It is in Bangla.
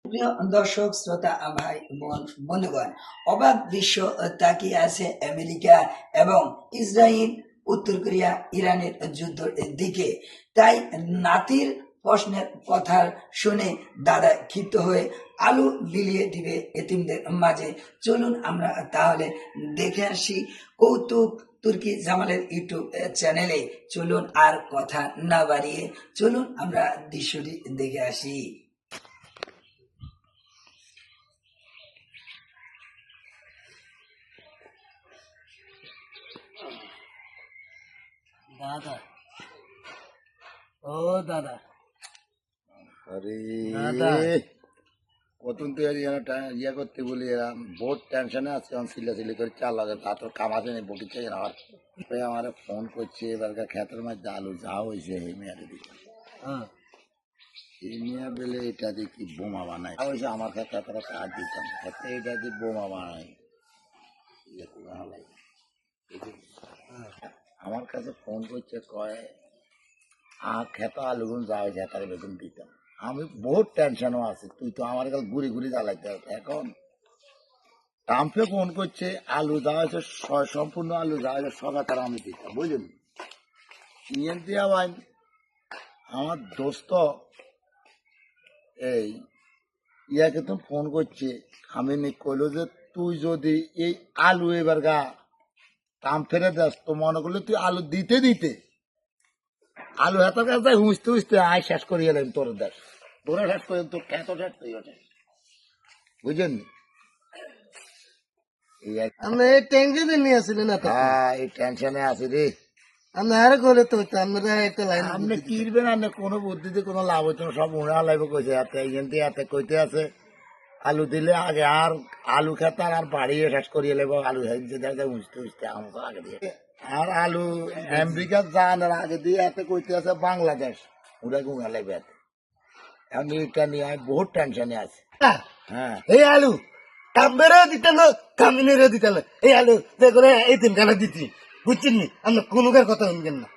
প্রিয় দর্শক শ্রোতা ভাই বন্ধুগণ, অবাক বিশ্ব তাকিয়ে আছে আমেরিকা এবং ইসরায়েল, উত্তর কোরিয়া, ইরানের যুদ্ধের দিকে। তাই নাতির প্রশ্নের কথা শুনে দাদা ক্ষিপ্ত হয়ে আলু বিলিয়ে দিবে এতিমদের মাঝে। চলুন আমরা তাহলে দেখে আসি কৌতুক তুর্কি জামালের ইউটিউব চ্যানেলে। চলুন আর কথা না বাড়িয়ে চলুন আমরা দৃশ্যটি দেখে আসি। দাদা, ও দাদা, আরে দাদা, কতক্ষণ তুই ইয়ে করতে বলি এরা বহুত টেনশনে আছে, আমি চিল্লাচিল্লি করে চাল লাগে তা তোর কাম আছে না বটি চাই আর আমার ফোন করছে এবারকার ক্ষেতের মধ্যে আলু যা হয়েছে এই মেয়াদে দিকে হ্যাঁ, এই মেয়া বেলে এটা দিয়ে কি বোমা বানায় হয়েছে আমার ক্ষেত্রে এতটা কাজ দিতাম ক্ষেত্রে এটা দিয়ে বোমা বানায় ইয়ে করে ভালো লাগে। আমার কাছে ফোন করছে কয় খেতে আলুগুন যা হয়েছে তার বেতন দিতাম। আমি বহুত টেনশনও আছে, তুই তো আমার কাছে ঘুরে ঘুরে জ্বালাইতে হবে এখন। টাম্পে ফোন করছে আলু যা হয়েছে সম্পূর্ণ আলু যা হয়েছে সব তারা আমি দিতাম বুঝলি। নিয়ে দিয়া ভাই আমার দোস্ত এই ইয়াকে তো ফোন করছে, আমি কইলো যে তুই যদি এই আলু এবার গা টাম ফেরে দেস তো মনে করলে তুই আলু দিতে দিতে আলু হাতের কাছে হুঁচতে হুঁচতে আয় শেষ করিয়ে এলাম তোর দেশ তোরা শেষ করে তোর খেত শেষ তুই ওঠে বুঝলেন। আমরা এই টেনশনে নিয়ে আসলেন না? হ্যাঁ এই টেনশনে আছি রে। আমরা আরো করে তো আমরা একটা লাইন আপনি কিনবেন আপনি কোনো বুদ্ধিতে কোনো লাভ হচ্ছে না, সব উড়া লাগবে কইছে হাতে এখান থেকে হাতে কইতে আছে আলু দিলে আগে আর আলু খেতে আর বাড়িয়ে শেষ করিয়ে নেবো আলু উঁচতে উঁচতে আমার আগে দিয়ে আর আলু আমেরিকা যান আগে দিয়ে হাতে কইতে আছে বাংলাদেশ উড়া গুঙা লাগবে হাতে। আমি এটা নিয়ে আমি বহুত টেনশনে আছি। হ্যাঁ এই আলু কামবেরও দিতে না, কামিনেরও দিতে না। এই আলু যে করে এই তিন কানা দিতি বুঝছেন নি? আমরা কোনো কথা শুনবেন না।